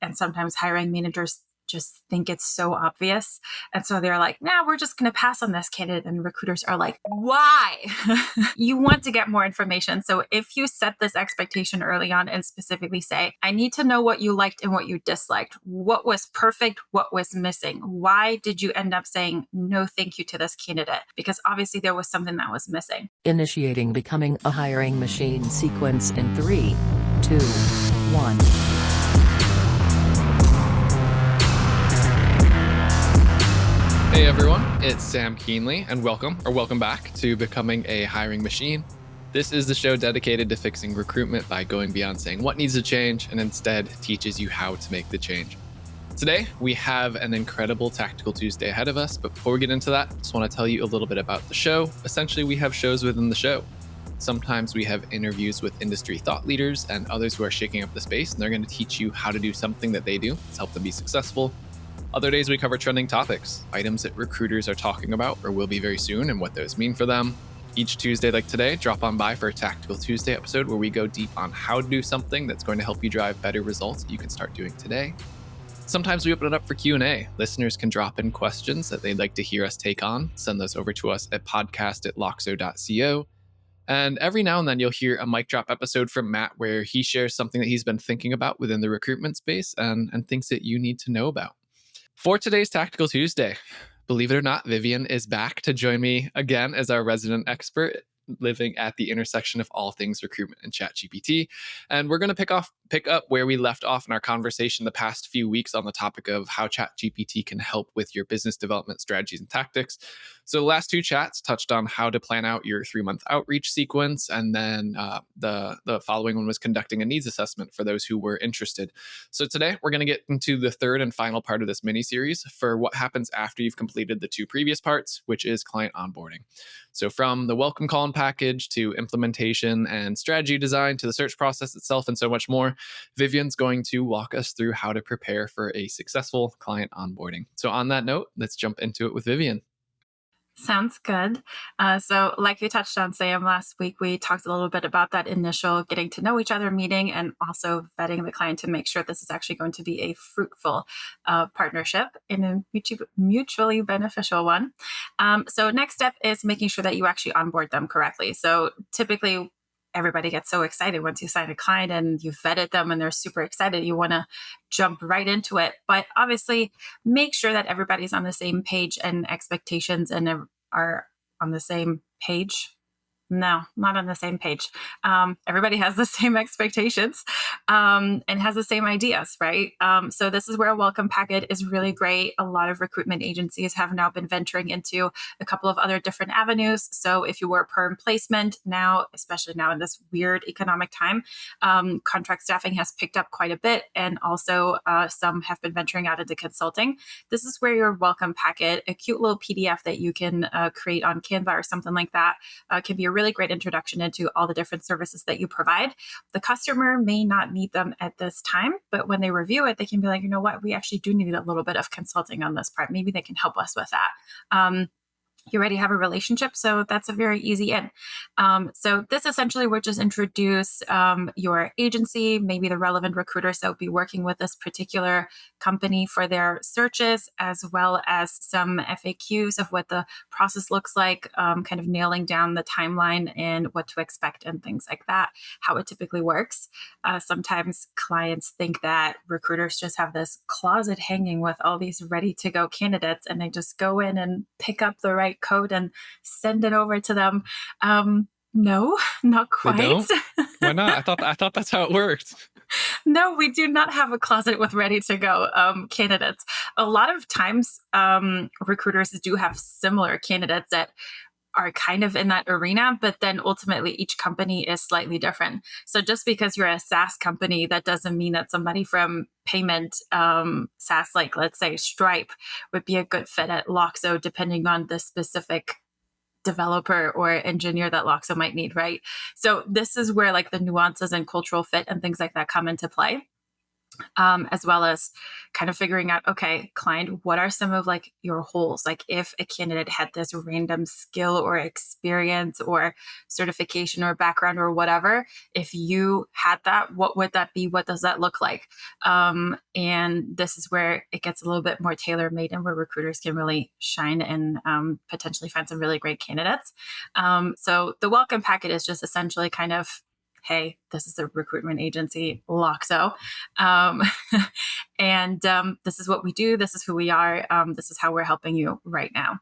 And sometimes hiring managers just think it's so obvious. And so they're like, nah, we're just going to pass on this candidate. And recruiters are like, why? You want to get more information. So if you set this expectation early on and specifically say, I need to know what you liked and what you disliked, what was perfect, what was missing, why did you end up saying no thank you to this candidate? Because obviously there was something that was missing. Initiating becoming a hiring machine sequence in 3, 2, 1. Hey everyone, it's Sam Keenley, and welcome back to Becoming a Hiring Machine. This is the show dedicated to fixing recruitment by going beyond saying what needs to change and instead teaches you how to make the change. Today, we have an incredible Tactical Tuesday ahead of us, but before we get into that, I just want to tell you a little bit about the show. Essentially, we have shows within the show. Sometimes we have interviews with industry thought leaders and others who are shaking up the space, and they're going to teach you how to do something that they do to help them be successful. Other days, we cover trending topics, items that recruiters are talking about or will be very soon and what those mean for them. Each Tuesday like today, drop on by for a Tactical Tuesday episode where we go deep on how to do something that's going to help you drive better results that you can start doing today. Sometimes we open it up for Q&A. Listeners can drop in questions that they'd like to hear us take on. Send those over to us at podcast@loxo.co. And every now and then you'll hear a mic drop episode from Matt where he shares something that he's been thinking about within the recruitment space and things that you need to know about. For today's Tactical Tuesday, believe it or not, Vivien is back to join me again as our resident expert, living at the intersection of all things recruitment and ChatGPT. And we're going to pick up where we left off in our conversation the past few weeks on the topic of how ChatGPT can help with your business development strategies and tactics. So the last two chats touched on how to plan out your 3-month outreach sequence. And then the following one was conducting a needs assessment for those who were interested. So today we're going to get into the third and final part of this mini series for what happens after you've completed the 2 previous parts, which is client onboarding. So from the welcome call and package to implementation and strategy design to the search process itself and so much more, Vivien's going to walk us through how to prepare for a successful client onboarding. So on that note, let's jump into it with Vivien. Sounds good. So like you touched on, Sam, last week, we talked a little bit about that initial getting to know each other meeting and also vetting the client to make sure this is actually going to be a fruitful partnership and a mutually beneficial one. So next step is making sure that you actually onboard them correctly. So typically, everybody gets so excited once you sign a client and you've vetted them and they're super excited. You want to jump right into it. But obviously, make sure that everybody's on the same page and expectations and are on the same page. No, not on the same page. Everybody has the same expectations and has the same ideas, right? So this is where a welcome packet is really great. A lot of recruitment agencies have now been venturing into a couple of other different avenues. So if you were a perm placement now, especially now in this weird economic time, contract staffing has picked up quite a bit. And also some have been venturing out into consulting. This is where your welcome packet, a cute little PDF that you can create on Canva or something like that, can be a really great introduction into all the different services that you provide. The customer may not need them at this time, but when they review it, they can be like, you know what, we actually do need a little bit of consulting on this part. Maybe they can help us with that. You already have a relationship, so that's a very easy in. So this essentially would just introduce your agency, maybe the relevant recruiters that would be working with this particular company for their searches, as well as some FAQs of what the process looks like, kind of nailing down the timeline and what to expect and things like that, how it typically works. Sometimes clients think that recruiters just have this closet hanging with all these ready-to-go candidates, and they just go in and pick up the right code and send it over to them. No, not quite. They don't? Why not? I thought that's how it worked. No, we do not have a closet with ready to go candidates. A lot of times, recruiters do have similar candidates that are kind of in that arena, but then ultimately each company is slightly different. So just because you're a SaaS company, that doesn't mean that somebody from payment SaaS, like let's say Stripe, would be a good fit at Loxo, depending on the specific developer or engineer that Loxo might need, right? So this is where like the nuances and cultural fit and things like that come into play. as well as kind of figuring out, okay, client, what are some of like your holes? Like if a candidate had this random skill or experience or certification or background or whatever, if you had that, what would that be? What does that look like? And this is where it gets a little bit more tailor made and where recruiters can really shine and potentially find some really great candidates. So the welcome packet is just essentially kind of, hey, this is a recruitment agency, Loxo. Um, and this is what we do. This is who we are. This is how we're helping you right now.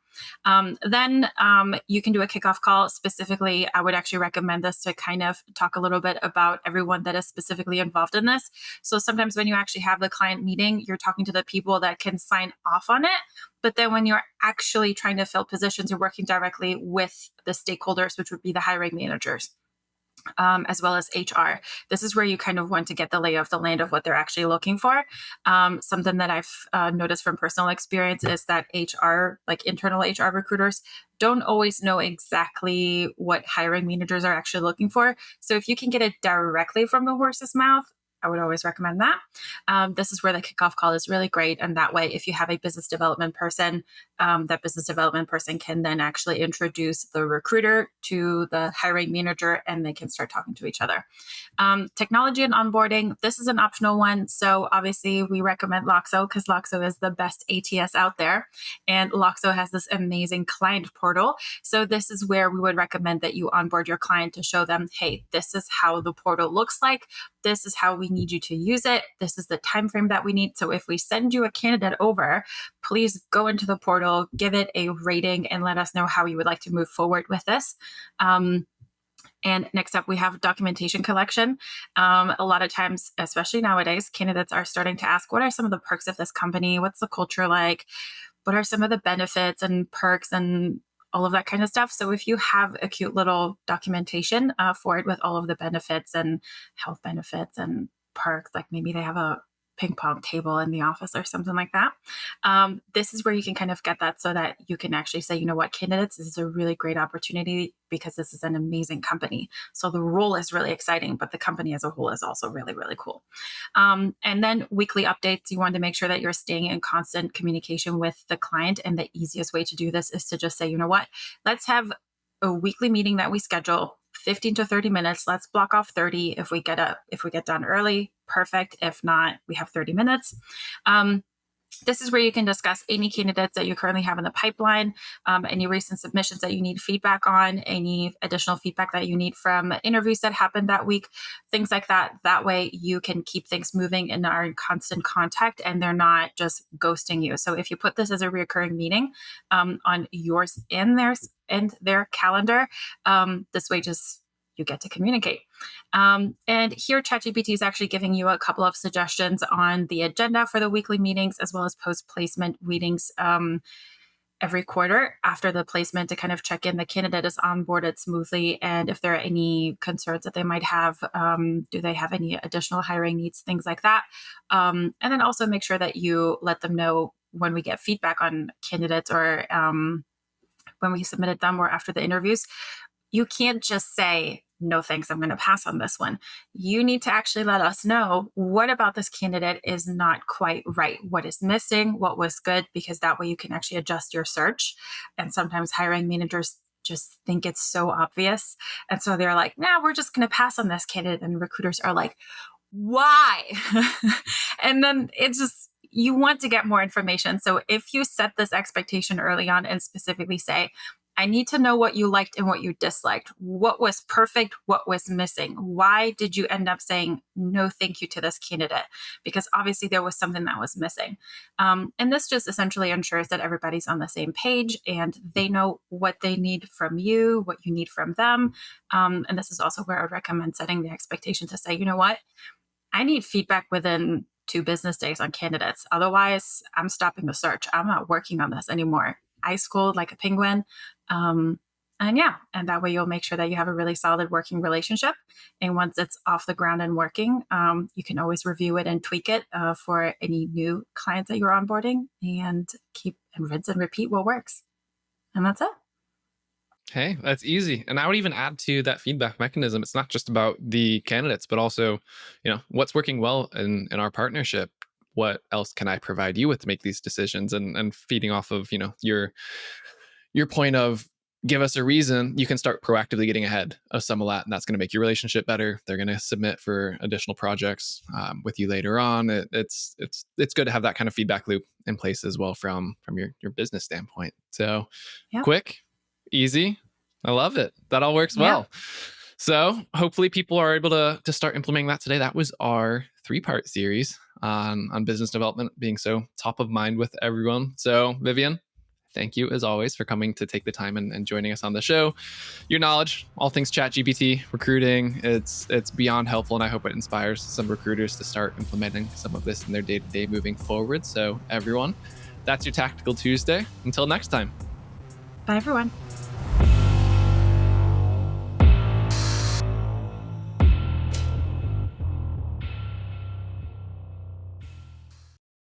Then you can do a kickoff call. Specifically, I would actually recommend this to kind of talk a little bit about everyone that is specifically involved in this. So sometimes when you actually have the client meeting, you're talking to the people that can sign off on it. But then when you're actually trying to fill positions, you're working directly with the stakeholders, which would be the hiring managers. As well as HR. This is where you kind of want to get the lay of the land of what they're actually looking for. Something that I've noticed from personal experience is that HR, like internal HR recruiters, don't always know exactly what hiring managers are actually looking for. So if you can get it directly from the horse's mouth, I would always recommend that. This is where the kickoff call is really great. And that way, if you have a business development person, that business development person can then actually introduce the recruiter to the hiring manager and they can start talking to each other. Technology and onboarding, this is an optional one. So obviously we recommend Loxo because Loxo is the best ATS out there. And Loxo has this amazing client portal. So this is where we would recommend that you onboard your client to show them, hey, this is how the portal looks like. This is how we need you to use it. This is the time frame that we need. So if we send you a candidate over, please go into the portal, give it a rating, and let us know how you would like to move forward with this. And next up, we have documentation collection. A lot of times, especially nowadays, candidates are starting to ask, what are some of the perks of this company? What's the culture like? What are some of the benefits and perks and all of that kind of stuff? So if you have a cute little documentation for it with all of the benefits and health benefits and perks, like maybe they have a ping pong table in the office or something like that. This is where you can kind of get that so that you can actually say, you know what, candidates, this is a really great opportunity because this is an amazing company. So the role is really exciting, but the company as a whole is also really, really cool. And then weekly updates, you want to make sure that you're staying in constant communication with the client. And the easiest way to do this is to just say, you know what, let's have a weekly meeting that we schedule 15 to 30 minutes. Let's block off 30. If we get done early, perfect. If not, we have 30 minutes. This is where you can discuss any candidates that you currently have in the pipeline, any recent submissions that you need feedback on, any additional feedback that you need from interviews that happened that week, things like that. That way you can keep things moving and are in constant contact and they're not just ghosting you. So if you put this as a recurring meeting on yours and theirs and their calendar, this way just you get to communicate. And here, ChatGPT is actually giving you a couple of suggestions on the agenda for the weekly meetings, as well as post-placement meetings every quarter after the placement to kind of check in the candidate is onboarded smoothly. And if there are any concerns that they might have, do they have any additional hiring needs, things like that. And then also make sure that you let them know when we get feedback on candidates or when we submitted them or after the interviews. You can't just say, no, thanks, I'm going to pass on this one. You need to actually let us know what about this candidate is not quite right. What is missing? What was good? Because that way you can actually adjust your search. And sometimes hiring managers just think it's so obvious. And so they're like, nah, we're just going to pass on this candidate. And recruiters are like, why? And then it's just, you want to get more information. So if you set this expectation early on and specifically say, I need to know what you liked and what you disliked. What was perfect? What was missing? Why did you end up saying no thank you to this candidate? Because obviously there was something that was missing. And this just essentially ensures that everybody's on the same page and they know what they need from you, what you need from them. And this is also where I would recommend setting the expectation to say, you know what, I need feedback within 2 business days on candidates. Otherwise, I'm stopping the search. I'm not working on this anymore. I schooled like a penguin. And that way you'll make sure that you have a really solid working relationship. And once it's off the ground and working, you can always review it and tweak it for any new clients that you're onboarding and keep and rinse and repeat what works. And that's it. Hey, that's easy. And I would even add to that feedback mechanism. It's not just about the candidates, but also, what's working well in our partnership. What else can I provide you with to make these decisions? And feeding off of, your point of give us a reason, you can start proactively getting ahead of some of that. And that's going to make your relationship better. They're going to submit for additional projects with you later on. It's good to have that kind of feedback loop in place as well from your business standpoint. So Yep. quick, easy. I love it. That all works Yeah. well. So hopefully people are able to start implementing that today. That was our 3-part series on business development being so top of mind with everyone. So Vivien, thank you as always for coming to take the time and joining us on the show. Your knowledge, all things ChatGPT, recruiting, it's beyond helpful, and I hope it inspires some recruiters to start implementing some of this in their day-to-day moving forward. So everyone, that's your Tactical Tuesday. Until next time. Bye, everyone.